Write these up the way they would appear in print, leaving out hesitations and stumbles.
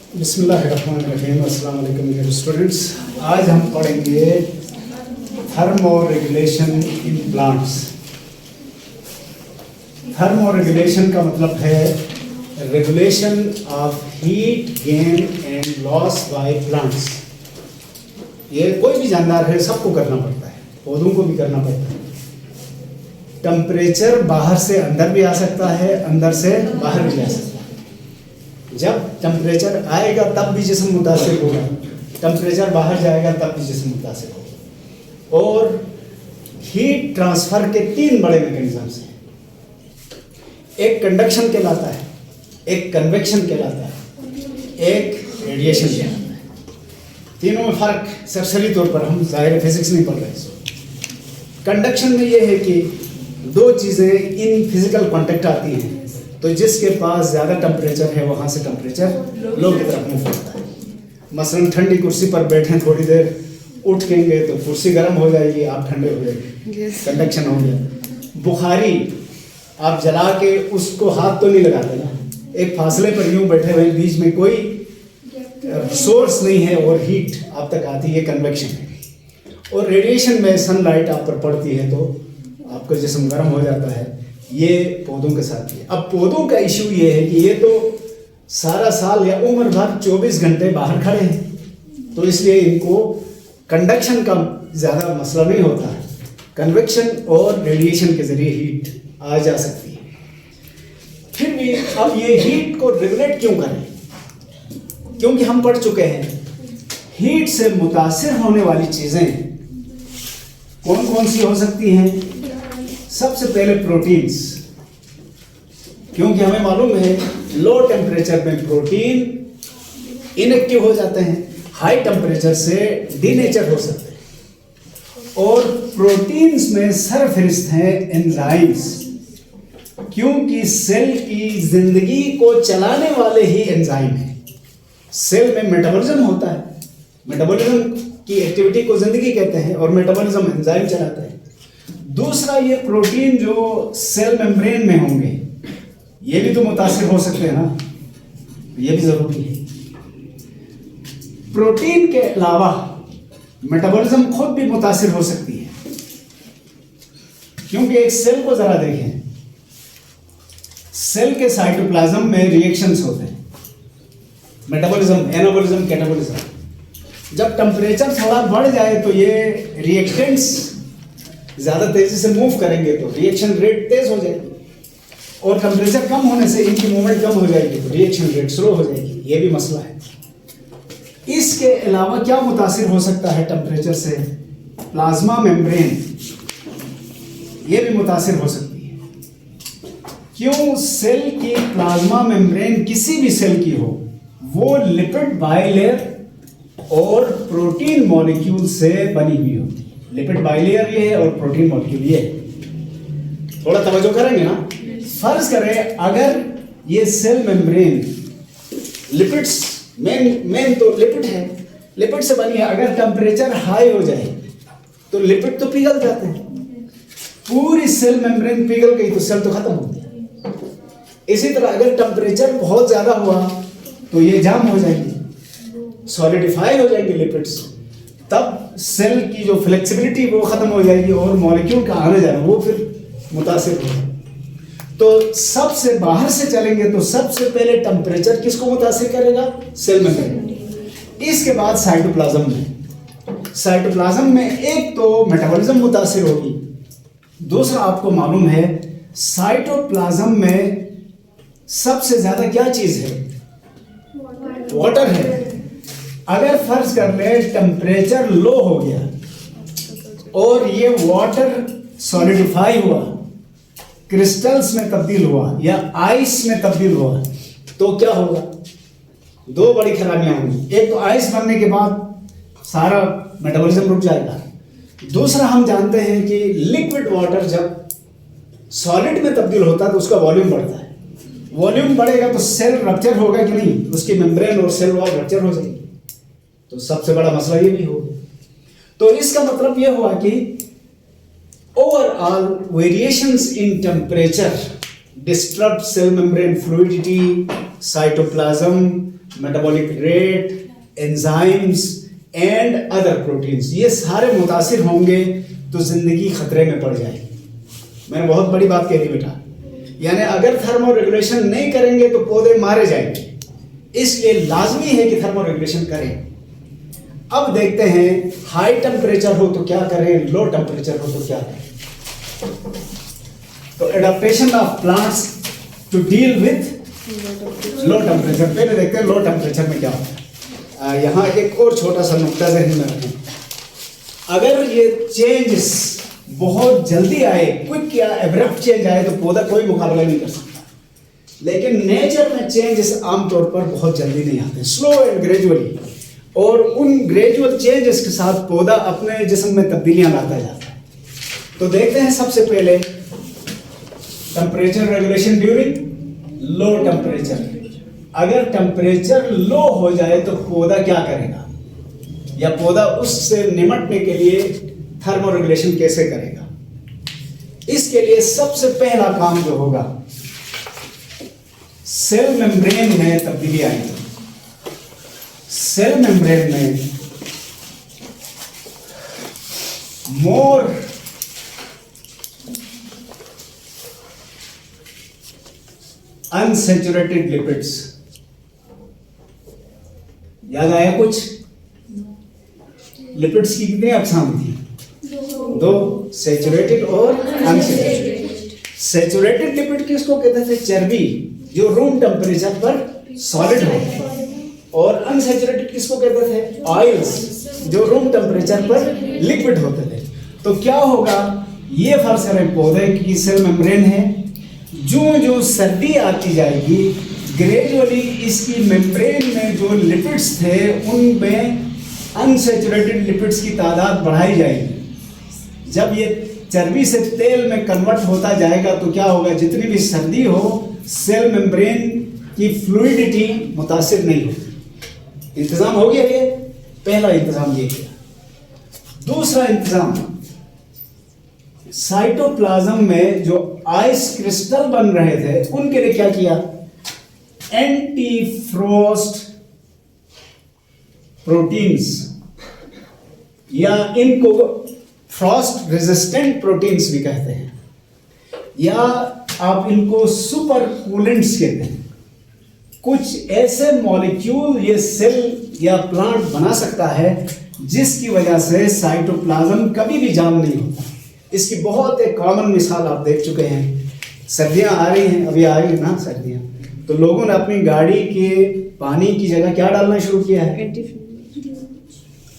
बिस्मिल्लाहिर्रहमानिर्रहीम। अस्सलाम वालेकुम डियर स्टूडेंट्स। आज हम पढ़ेंगे thermo regulation in plants. Thermo regulation का मतलब है regulation of heat gain and loss by plants. ये कोई भी जानदार है, सबको करना पड़ता है, पौधों को भी करना पड़ता है। टेम्परेचर बाहर से अंदर भी आ सकता है, अंदर से बाहर भी आ सकता है। जब टेम्परेचर आएगा तब भी जिस्म मुतासिर होगा, टेम्परेचर बाहर जाएगा तब भी जिस्म मुतासिर होगा। और हीट ट्रांसफर के तीन बड़े मैकेनिज्म्स हैं। एक कंडक्शन कहलाता है, एक कन्वेक्शन कहलाता है, एक रेडिएशन कहलाता है। तीनों में फर्क सरसरी तौर पर, हम ज़ाहिर फिजिक्स नहीं पढ़ रहे हैं। कंडक्शन में ये है कि दो चीज़ें इन फिजिकल कांटेक्ट आती हैं, तो जिसके पास ज़्यादा टेम्परेचर है वहाँ से टेम्परेचर लो की तरफ मूव करता है। मसलन ठंडी कुर्सी पर बैठें, थोड़ी देर उठेंगे तो कुर्सी गर्म हो जाएगी, आप ठंडे हो जाएंगे, कंडक्शन हो गया। बुखारी आप जला के उसको हाथ तो नहीं लगाते ना, एक फासले पर यूँ बैठे हुए, बीच में कोई सोर्स नहीं है और हीट आप तक आती है, कन्वेक्शन है। और रेडिएशन में सनलाइट आप पर पड़ती है तो आपका जिस्म गर्म हो जाता है। ये पौधों के साथ ही है। अब पौधों का इशू ये है कि ये तो सारा साल या उम्र भर 24 घंटे बाहर खड़े हैं, तो इसलिए इनको कंडक्शन का ज़्यादा मसला नहीं होता है। कन्वेक्शन और रेडिएशन के ज़रिए हीट आ जा सकती है। फिर भी अब ये हीट को रेगुलेट क्यों करें? क्योंकि हम पढ़ चुके हैं हीट से मुतासिर होने वाली चीज़ें कौन कौन सी हो सकती हैं। सबसे पहले प्रोटीन्स, क्योंकि हमें मालूम है लो टेम्परेचर में प्रोटीन इनएक्टिव हो जाते हैं, हाई टेम्परेचर से डीनेचर हो सकते हैं। और प्रोटीन्स में सरफहरिस्त हैं एंजाइम्स, क्योंकि सेल की जिंदगी को चलाने वाले ही एंजाइम हैं। सेल में मेटाबॉलिज्म होता है, मेटाबॉलिज्म की एक्टिविटी को जिंदगी कहते हैं और मेटाबॉलिज्म एंजाइम चलाता है। दूसरा, ये प्रोटीन जो सेल मेम्ब्रेन में होंगे ये भी तो मुतासिर हो सकते हैं ना, ये भी जरूरी है। प्रोटीन के अलावा मेटाबॉलिज्म खुद भी मुतासिर हो सकती है, क्योंकि एक सेल को जरा देखें, सेल के साइटोप्लाज्म में रिएक्शंस होते हैं, मेटाबॉलिज्म, एनाबॉलिज्म, कैटाबॉलिज्म। जब टेम्परेचर थोड़ा बढ़ जाए तो ये रिएक्टेंट्स ज़्यादा तेजी से मूव करेंगे तो रिएक्शन रेट तेज हो जाएगी, और टेम्परेचर कम होने से इनकी मूवमेंट कम हो जाएगी तो रिएक्शन रेट स्लो हो जाएगी। ये भी मसला है। इसके अलावा क्या मुतासिर हो सकता है टेम्परेचर से? प्लाज्मा मेम्ब्रेन, ये भी मुतासिर हो सकती है। क्यों? सेल की प्लाज्मा मेम्ब्रेन किसी भी सेल की हो, वो लिपिड बाइलेयर और प्रोटीन मॉलिक्यूल से बनी हुई होती है। लिपिड बाइलेयर ये है और प्रोटीन मॉलिक्यूल ये है। थोड़ा तवज्जो करेंगे ना। फर्ज करें अगर ये सेल मेम्ब्रेन लिपिड्स, मेन तो लिपिड है, लिपिड से बनी है। अगर टेम्परेचर हाई हो जाए तो लिपिड तो पिघल जाते हैं, पूरी सेल मेम्ब्रेन पिघल गई तो सेल तो खत्म हो गया। इसी तरह अगर टेम्परेचर बहुत ज्यादा हुआ तो ये जाम हो जाएंगे, सॉलिडिफाई हो जाएंगे लिपिड्स, तब सेल की जो फ्लेक्सिबिलिटी वो खत्म हो जाएगी और मॉलिक्यूल का आने जाना वो फिर मुतासिर होगा। तो सबसे बाहर से चलेंगे तो सबसे पहले टेम्परेचर किसको मुतासिर करेगा? सेल में। इसके बाद साइटोप्लाज्म में, साइटोप्लाज्म में एक तो मेटाबॉलिज्म मुतासिर होगी, दूसरा आपको मालूम है साइटोप्लाज्म में सबसे ज्यादा क्या चीज है? वाटर है। अगर फर्ज कर ले टेम्परेचर लो हो गया और ये वाटर सॉलिडिफाई हुआ, क्रिस्टल्स में तब्दील हुआ या आइस में तब्दील हुआ, तो क्या होगा? दो बड़ी खराबियां होंगी। एक तो आइस बनने के बाद सारा मेटाबॉलिज्म रुक जाएगा। दूसरा, हम जानते हैं कि लिक्विड वाटर जब सॉलिड में तब्दील होता है तो उसका वॉल्यूम बढ़ता है। वॉल्यूम बढ़ेगा तो सेल रप्चर होगा कि नहीं? उसकी मेम्ब्रेन और सेल वॉल रप्चर हो जाएगी, तो सबसे बड़ा मसला ये भी होगा। तो इसका मतलब ये हुआ कि overall variations in temperature disturb cell membrane fluidity, cytoplasm, metabolic rate, enzymes and other proteins, ये सारे मुतासिर होंगे तो जिंदगी खतरे में पड़ जाएगी। मैंने बहुत बड़ी बात कह दी बेटा, यानी अगर थर्मो रेगुलेशन नहीं करेंगे तो पौधे मारे जाएंगे, इसलिए लाजमी है कि थर्मो रेगुलेशन करें। अब देखते हैं हाई टेम्परेचर हो तो क्या करें, लो टेम्परेचर हो तो क्या करें। तो adaptation of plants to deal with low temperature, पहले देखते हैं लो टेम्परेचर में क्या होता है। यहाँ एक और छोटा सा नुक्ता ज़हन में रखें, अगर ये चेंजेस बहुत जल्दी आए, क्विक या एब्रप्ट चेंज आए तो पौधा कोई मुकाबला नहीं कर सकता, लेकिन नेचर में चेंजेस आमतौर पर बहुत जल्दी नहीं आते, स्लो एंड ग्रेजुअली, और उन ग्रेजुअल चेंजेस के साथ पौधा अपने जिस्म में तब्दीलियां लाता जाता है। तो देखते हैं सबसे पहले temperature regulation during low temperature. अगर टेम्परेचर लो हो जाए तो पौधा क्या करेगा, या पौधा उससे निपटने के लिए थर्मो रेगुलेशन कैसे करेगा। इसके लिए सबसे पहला काम जो होगा, सेल मेम्ब्रेन में तब्दीली आएगी। सेल मेम्ब्रेन में मोर अनसैचुरेटेड लिपिड्स, याद आया कुछ? लिपिड्स की कितनी अक़साम थी? दो, सैचुरेटेड और अनसैचुरेटेड। सैचुरेटेड लिपिड किसको कहते थे? चर्बी, जो रूम टेम्परेचर पर सॉलिड हो, और अनसैचुरेटेड किसको कहते थे? ऑयल्स, जो रूम टेम्परेचर पर लिक्विड होते थे। तो क्या होगा, ये फर्ज करें पौधे की सेल मेम्ब्रेन है, जो जो सर्दी आती जाएगी ग्रेजुअली इसकी मेम्ब्रेन में जो लिपिड्स थे उनमें अनसैचुरेटेड लिपिड्स की तादाद बढ़ाई जाएगी। जब ये चर्बी से तेल में कन्वर्ट होता जाएगा तो क्या होगा, जितनी भी सर्दी हो सेल मेम्ब्रेन की फ्लूइडिटी मुतासिर नहीं होगी। इंतजाम हो गया, ये पहला इंतजाम ये किया। दूसरा इंतजाम, साइटोप्लाज्म में जो आइस क्रिस्टल बन रहे थे उनके लिए क्या किया, एंटी फ्रोस्ट प्रोटीन्स, या इनको फ्रॉस्ट रेजिस्टेंट प्रोटीन्स भी कहते हैं, या आप इनको सुपर कूलेंट्स कहते हैं। कुछ ऐसे मॉलिक्यूल ये सेल या प्लांट बना सकता है जिसकी वजह से साइटोप्लाज्म कभी भी जाम नहीं होता। इसकी बहुत एक कॉमन मिसाल आप देख चुके हैं, सर्दियां आ रही हैं, अभी आ रही है ना सर्दियां, तो लोगों ने अपनी गाड़ी के पानी की जगह क्या डालना शुरू किया है,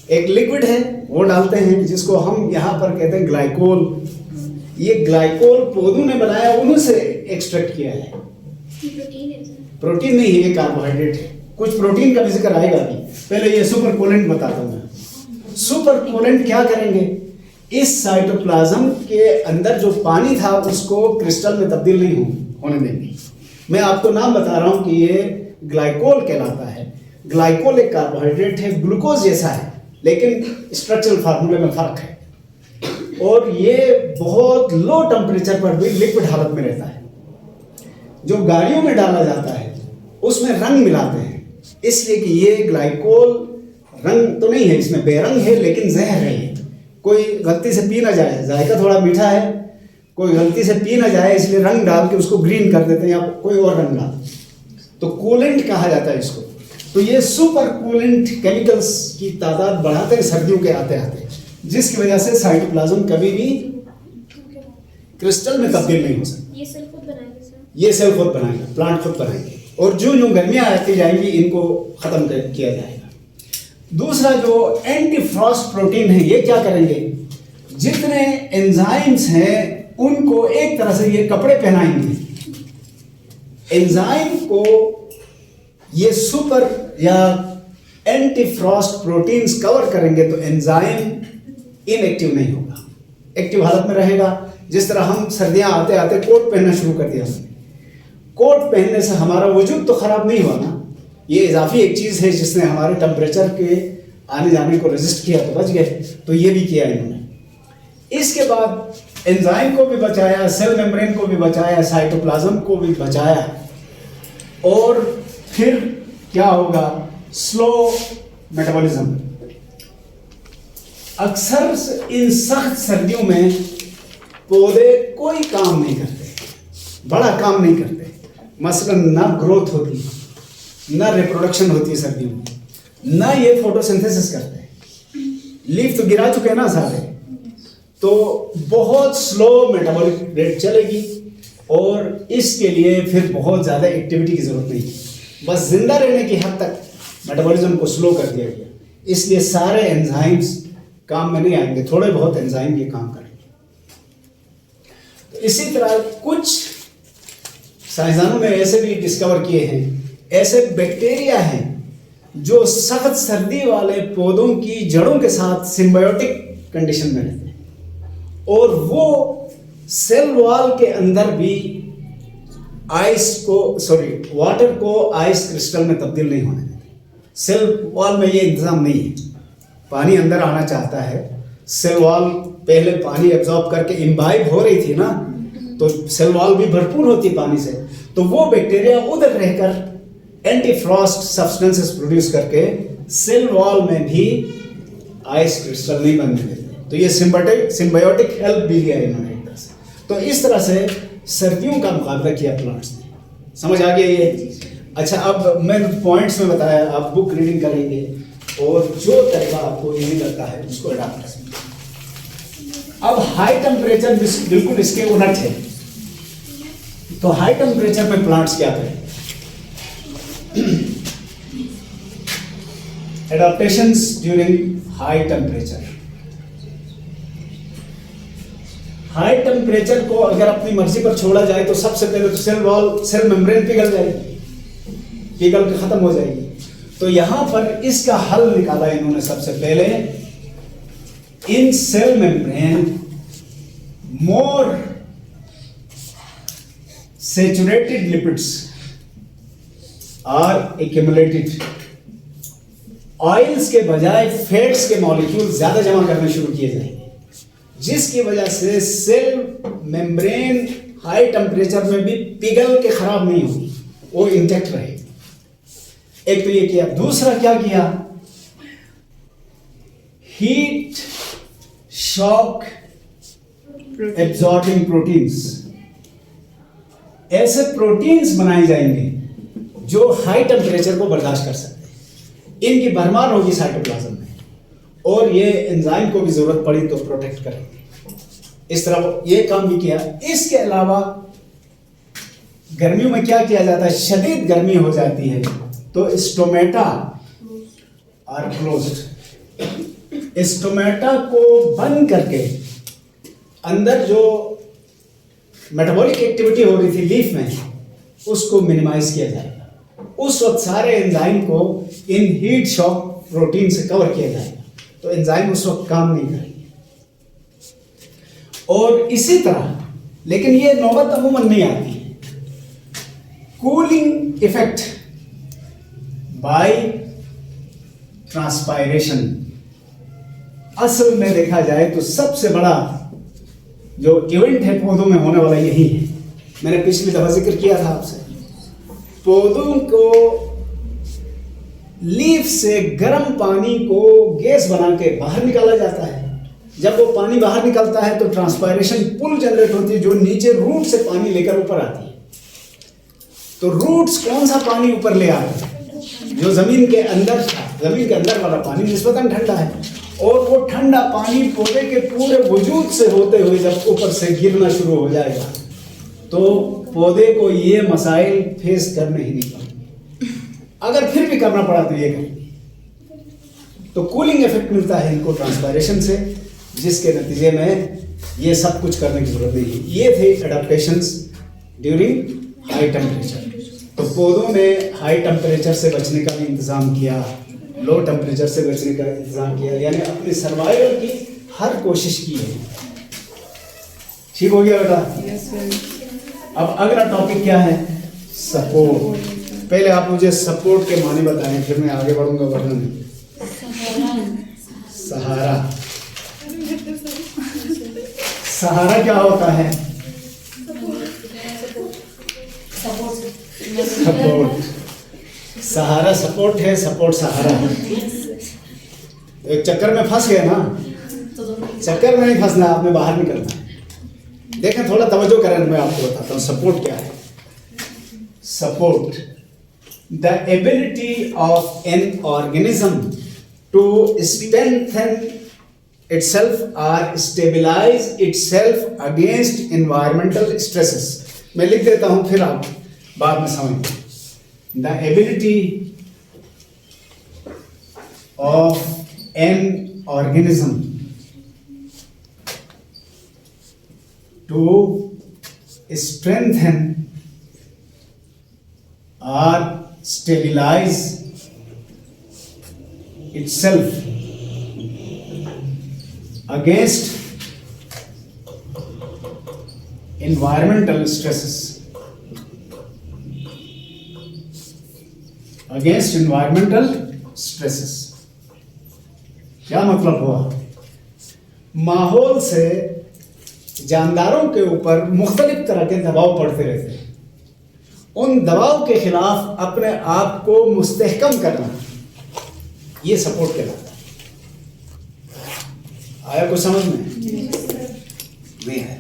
एक लिक्विड है वो डालते हैं जिसको हम यहाँ पर कहते हैं ग्लाइकोल। ये ग्लाइकोल पौधों ने बनाया, उन्हीं से एक्सट्रैक्ट किया है। प्रोटीन नहीं है, ये कार्बोहाइड्रेट है। कुछ प्रोटीन का भी जिक्र आएगा अभी, पहले ये सुपर कोलेंट बताता हूँ मैं। सुपर कोलेंट क्या करेंगे, इस साइटोप्लाज्म के अंदर जो पानी था उसको क्रिस्टल में तब्दील नहीं होने देंगे। मैं आपको नाम बता रहा हूँ कि ये ग्लाइकोल कहलाता है। ग्लाइकोल एक कार्बोहाइड्रेट है, ग्लूकोज जैसा है, लेकिन स्ट्रक्चरल फार्मूले में फर्क है, और ये बहुत लो टेम्परेचर पर भी लिक्विड हालत में रहता है। जो गाड़ियों में डाला जाता है उसमें रंग मिलाते हैं, इसलिए कि ये ग्लाइकोल रंग तो नहीं है, इसमें बेरंग है लेकिन जहर है। कोई गलती से पी ना जाए, जायका थोड़ा मीठा है, कोई गलती से पी ना जाए इसलिए रंग डाल के उसको ग्रीन कर देते हैं या कोई और रंग डाल, तो कूलेंट कहा जाता है इसको। तो ये सुपर कूलेंट केमिकल्स की तादाद बढ़ाते हैं सर्दियों के आते आते, जिसकी वजह से साइटोप्लाज्म कभी भी क्रिस्टल में तब्दील नहीं हो सकता। ये सेल खुद बनाएंगे सर? ये सेल खुद बनाएंगे, प्लांट खुद बनाएंगे, और जो जो गर्मियाँ आती जाएंगी इनको खत्म किया जाएगा। दूसरा जो एंटी फ्रॉस्ट प्रोटीन है, ये क्या करेंगे, जितने एंजाइम्स हैं उनको एक तरह से ये कपड़े पहनाएंगे। एंजाइम को ये सुपर या एंटी फ्रॉस्ट प्रोटीन्स कवर करेंगे तो एंजाइम इनएक्टिव नहीं होगा, एक्टिव हालत में रहेगा। जिस तरह हम सर्दियां आते आते कोट पहनना शुरू कर दिया हमने, कोट पहनने से हमारा वजूद तो खराब नहीं हुआ ना, ये इजाफी एक चीज़ है जिसने हमारे टेम्परेचर के आने जाने को रेजिस्ट किया तो बच गए, तो ये भी किया इन्होंने। इसके बाद एंजाइम को भी बचाया, सेल मेम्ब्रेन को भी बचाया, साइटोप्लाज्म को भी बचाया, और फिर क्या होगा? Slow metabolism. अक्सर इन सख्त सर्दियों में पौधे कोई काम नहीं करते, बड़ा काम नहीं करते। मसलन ना ग्रोथ होती, ना रिप्रोडक्शन होती है सर्दियों में, ना ये फोटोसिंथेसिस करते हैं। लीफ तो गिरा चुके हैं ना सारे, तो बहुत स्लो मेटाबॉलिक रेट चलेगी और इसके लिए फिर बहुत ज़्यादा एक्टिविटी की ज़रूरत नहीं है। बस जिंदा रहने की हद तक मेटाबॉलिज्म को स्लो कर दिया गया, इसलिए सारे एंजाइम्स काम में नहीं आएंगे, थोड़े बहुत एंजाइम ये काम करेंगे। तो इसी तरह कुछ साइंसदानों ने ऐसे भी डिस्कवर किए हैं, ऐसे बैक्टीरिया हैं जो सख्त सर्दी वाले पौधों की जड़ों के साथ सिम्बायोटिक कंडीशन में रहते हैं और वो सेल वॉल के अंदर भी वाटर को आइस क्रिस्टल में तब्दील नहीं होने देते। सेल वॉल में ये इंतजाम नहीं है, पानी अंदर आना चाहता है, सेल वॉल पहले पानी एब्जॉर्ब करके इम्बाइब हो रही थी ना, तो सेल वॉल भी भरपूर होती है पानी से, तो वो बैक्टीरिया उधर रहकर एंटी फ्रॉस्ट सब्सटेंसेस प्रोड्यूस करके सेल वॉल में भी आइस क्रिस्टल नहीं बनने देते। तो ये सिम्बायोटिक हेल्प भी लिया इन्होंने एक तरह से। तो इस तरह से सर्दियों का मुकाबला किया प्लांट्स ने। समझ आ गया ये? अच्छा, अब मैं पॉइंट्स में बताया, आप बुक रीडिंग करेंगे और जो तरीका आपको इजी लगता है उसको अडॉप्ट करेंगे। अब हाई टेम्परेचर बिल्कुल इसके उलट है। तो हाई टेम्परेचर में प्लांट्स क्या करें? Adaptations during high temperature. High temperature को अगर अपनी मर्जी पर छोड़ा जाए तो सबसे पहले तो सेल मेम्ब्रेन पिघल जाएगी, पिघल के खत्म हो जाएगी। तो यहां पर इसका हल निकाला इन्होंने सबसे पहले। In cell membrane more saturated lipids are accumulated. Oils के बजाय फैट्स के मॉलिक्यूल ज्यादा जमा करने शुरू किए जाएंगे, जिसकी वजह से सेल मेम्ब्रेन हाई टेम्परेचर में भी पिघल के खराब नहीं होगी, वो इंटैक्ट रहेगी। एक तो ये किया। दूसरा क्या किया? Heat shock absorbing proteins. ऐसे प्रोटीन्स बनाए जाएंगे जो हाई टेम्परेचर को बर्दाश्त कर सकते हैं। इनकी भरमार होगी साइटोप्लाज्म में और ये एंजाइम को भी जरूरत पड़ी तो प्रोटेक्ट करेंगे। इस तरह ये काम भी किया। इसके अलावा गर्मियों में क्या किया जाता है? शदीद गर्मी हो जाती है तो स्टोमेटा आर क्लोज्ड। स्टोमेटा को बंद करके अंदर जो मेटाबॉलिक एक्टिविटी हो रही थी लीफ में, उसको मिनिमाइज किया जाएगा। उस वक्त सारे एंजाइम को इन हीट शॉक प्रोटीन से कवर किया जाएगा, तो एंजाइम उस वक्त काम नहीं करेंगे। और इसी तरह, लेकिन ये नौबत अमूमन नहीं आती है, कूलिंग इफेक्ट बाय ट्रांसपायरेशन। असल में देखा जाए तो सबसे बड़ा जो इवेंट है पौधों में होने वाला यही है। मैंने पिछली दफा जिक्र किया था आपसे, पौधों को लीफ से गर्म पानी को गैस बना के बाहर निकाला जाता है। जब वो पानी बाहर निकलता है तो ट्रांसपायरेशन पुल जनरेट होती है जो नीचे रूट से पानी लेकर ऊपर आती है। तो रूट्स कौन सा पानी ऊपर ले आते हैं? जो जमीन के अंदर वाला पानी निस्बतन ठंडा है, और वो ठंडा पानी पौधे के पूरे वजूद से होते हुए जब ऊपर से गिरना शुरू हो जाएगा तो पौधे को ये मसाइल फेस करने ही नहीं पड़ेंगे। अगर फिर भी करना पड़ा तो ये करेंगे। तो कूलिंग इफेक्ट मिलता है इनको ट्रांसपायरेशन से, जिसके नतीजे में ये सब कुछ करने की जरूरत नहीं है। ये थे एडाप्टेशंस ड्यूरिंग हाई टेम्परेचर। तो पौधों ने हाई टेम्परेचर से बचने का भी इंतजाम किया, लो टेम्परेचर से बचने का इंतजाम किया, यानी अपनी सर्वाइवल की हर कोशिश की है। ठीक हो गया बेटा? अब अगला टॉपिक क्या है? सपोर्ट। पहले आप मुझे सपोर्ट के माने बताएं, फिर मैं आगे बढ़ूंगा वर्णन में। सहारा। सहारा क्या होता है? सपोर्ट। सहारा सपोर्ट है, सपोर्ट सहारा है। तो एक चक्कर में फंस गए ना, चक्कर में नहीं फंसना, आपने बाहर निकलना है। देखें, थोड़ा तवज्जो करें, मैं आपको बताता हूँ सपोर्ट क्या है। Support, the ability of an organism to strengthen itself or stabilize itself against environmental stresses। मैं लिख देता हूं, फिर आप बाद में समझेंगे। The ability of an organism to strengthen or stabilize itself against environmental stresses, against environmental stresses। क्या मतलब हुआ? माहौल से जानदारों के ऊपर मुख्तलिफ तरह के दबाव पड़ते रहते हैं, उन दबाव के खिलाफ अपने आप को मुस्तहकम करना, ये सपोर्ट कहलाता है। आया कुछ समझ में? नहीं आया।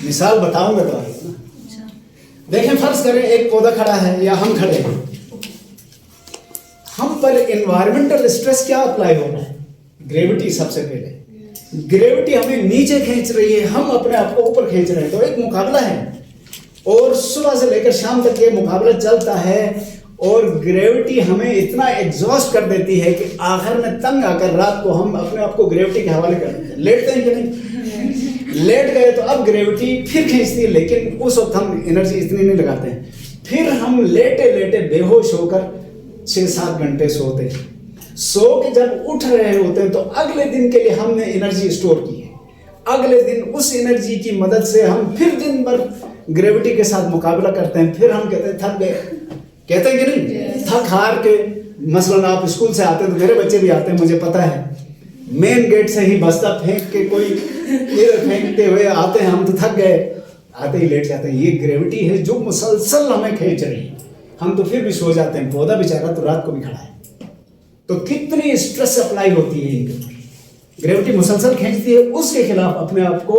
मिसाल बताऊंगा तो आएगा ना। देखें, फर्ज करें एक पौधा खड़ा है या हम खड़े हैं, हम पर एनवायरमेंटल स्ट्रेस क्या अप्लाई हो रहा है? ग्रेविटी। सबसे पहले ग्रेविटी हमें नीचे खींच रही है, हम अपने आप को ऊपर खींच रहे हैं, तो एक मुकाबला है। और सुबह से लेकर शाम तक ये मुकाबला चलता है, और ग्रेविटी हमें इतना एग्जॉस्ट कर देती है कि आखिर में तंग आकर रात को हम अपने आप को ग्रेविटी के हवाले कर देते हैं। लेटते हैं कि नहीं? लेट गए तो अब ग्रेविटी फिर खींचती है, लेकिन उस वक्त हम एनर्जी इतनी नहीं लगाते हैं। फिर हम लेटे लेटे बेहोश होकर 6-7 घंटे सोते हैं। सो के जब उठ रहे होते हैं तो अगले दिन के लिए हमने एनर्जी स्टोर की है। अगले दिन उस एनर्जी की मदद से हम फिर दिन भर ग्रेविटी के साथ मुकाबला करते हैं। फिर हम कहते हैं थक गए, कहते हैं कि नहीं? थक हार के, मसलन आप स्कूल से आते हैं तो मेरे बच्चे भी आते हैं, मुझे पता है, मेन गेट से ही बस्ता फेंक के कोई इधर फेंकते हुए आते हैं, हम तो थक गए, आते ही लेट जाते हैं। ये ग्रेविटी है जो मुसलसल हमें खींच रही है, हम तो फिर भी सो जाते हैं। पौधा बेचारा तो रात को भी खड़ा है, तो कितनी स्ट्रेस अप्लाई होती है इनके ऊपर। ग्रेविटी मुसलसल खींचती है, उसके खिलाफ अपने आप को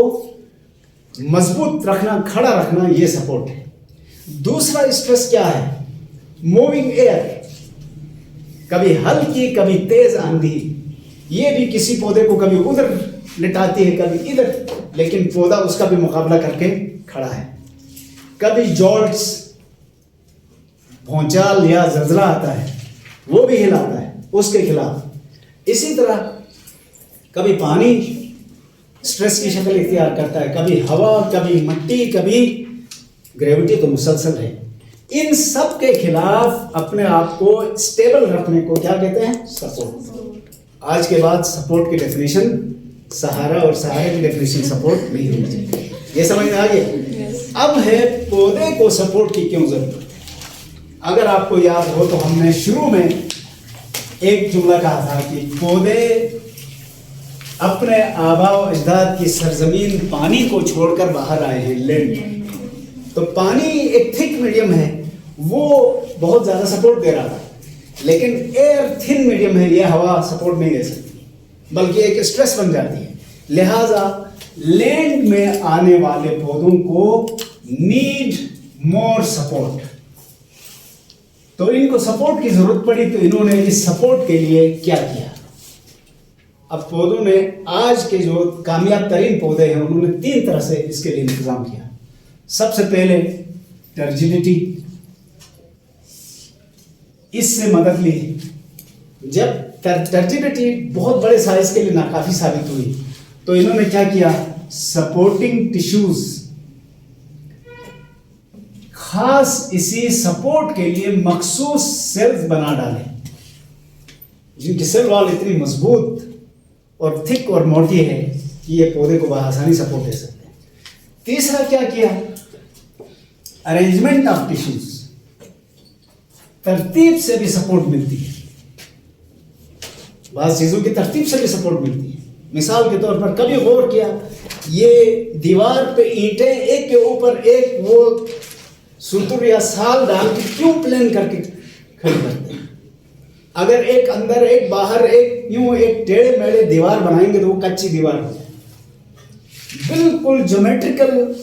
मजबूत रखना, खड़ा रखना, ये सपोर्ट है। दूसरा स्ट्रेस क्या है? मूविंग एयर, कभी हल्की कभी तेज आंधी, ये भी किसी पौधे को कभी उधर लिटाती है कभी इधर, लेकिन पौधा उसका भी मुकाबला करके खड़ा है। कभी जॉल्ट्स, भूचाल या जलजला आता है, वो भी हिलाता है उसके खिलाफ। इसी तरह कभी पानी स्ट्रेस की शक्ल इख्तियार करता है, कभी हवा, कभी मिट्टी, कभी ग्रेविटी, तो मुसलसल है। इन सब के खिलाफ अपने आप को स्टेबल रखने को क्या कहते हैं? सपोर्ट। आज के बाद सपोर्ट की डेफिनेशन सहारा और सहारे की डेफिनेशन सपोर्ट नहीं होनी चाहिए। ये समझ में आ गया? अब है पौधे को सपोर्ट की क्यों जरूरत। अगर आपको याद हो तो हमने शुरू में एक जुमला कहा था कि पौधे अपने आबा व अजदाद की सरजमीन पानी को छोड़कर बाहर आए हैं, लैंड। तो पानी एक थिक मीडियम है, वो बहुत ज़्यादा सपोर्ट दे रहा था, लेकिन एयर थिन मीडियम है, ये हवा सपोर्ट नहीं दे सकती, बल्कि एक स्ट्रेस बन जाती है। लिहाजा लैंड में आने वाले पौधों को नीड मोर सपोर्ट। तो इनको सपोर्ट की जरूरत पड़ी, तो इन्होंने इस सपोर्ट के लिए क्या किया? अब पौधों ने, आज के जो कामयाब तरीन पौधे हैं, उन्होंने 3 तरह से इसके लिए इंतजाम किया। सबसे पहले टर्जिडिटी, इससे मदद ली। जब टर्जिडिटी बहुत बड़े साइज के लिए नाकाफी साबित हुई, तो इन्होंने क्या किया? सपोर्टिंग टिश्यूज, खास इसी सपोर्ट के लिए मखसूस सेल्स बना डाले, जिनकी सेल वॉल इतनी मजबूत और थिक और मोटी है कि ये पौधे को आसानी सपोर्ट दे सकते हैं। तीसरा क्या किया? अरेंजमेंट ऑफ टिश्यूज, तरतीब से भी सपोर्ट मिलती है, बाज़ चीजों की तरतीब से भी सपोर्ट मिलती है। मिसाल के तौर पर कभी गौर किया, ये दीवार पे ईंटें एक के ऊपर एक वो सुतुर या साल डाल के क्यों प्लान करके खड़ी करते हैं। अगर एक अंदर एक बाहर एक यूं एक टेढ़े मेढ़े दीवार बनाएंगे तो वो कच्ची दीवार हो जाए। बिल्कुल ज्योमेट्रिकल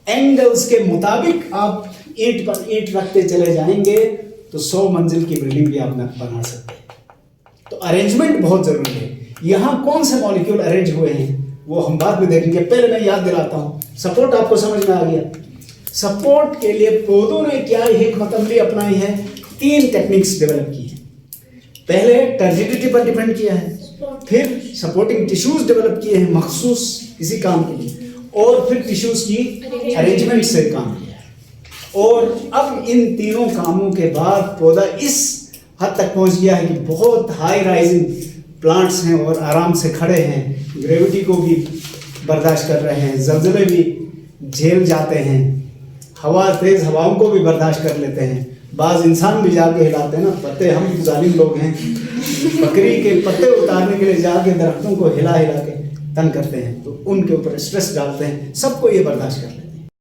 एंगल्स के मुताबिक आप ईंट पर ईंट रखते चले जाएंगे तो 100 मंजिल की बिल्डिंग भी आप बना सकते हैं। तो अरेंजमेंट बहुत जरूरी है। यहाँ कौन से मॉलिक्यूल अरेंज हुए हैं वो हम बाद में देखेंगे। पहले मैं याद दिलाता हूँ, सपोर्ट आपको समझ में आ गया। सपोर्ट के लिए पौधों ने क्या हिकमत अमली अपनाई है, 3 टेक्निक्स डेवलप की है। पहले टर्जिडिटी पर डिपेंड किया है, फिर सपोर्टिंग टिश्यूज डेवलप किए हैं मखसूस इसी काम के लिए, और फिर टिश्यूज की अरेंजमेंट से काम किया है। और अब इन तीनों कामों के बाद पौधा इस हद तक पहुंच गया है कि बहुत हाई राइजिंग प्लांट्स हैं और आराम से खड़े हैं, ग्रेविटी को भी बर्दाश्त कर रहे हैं, जल्जले भी झेल जाते हैं, हवा तेज हवाओं को भी बर्दाश्त कर लेते हैं। बाज इंसान भी जाके हिलाते हैं ना पत्ते, हम भी जालिम लोग हैं, बकरी के पत्ते उतारने के लिए जाके दरख्तों को हिला हिला के तंग करते हैं, तो उनके ऊपर स्ट्रेस डालते हैं, सबको ये बर्दाश्त करते हैं।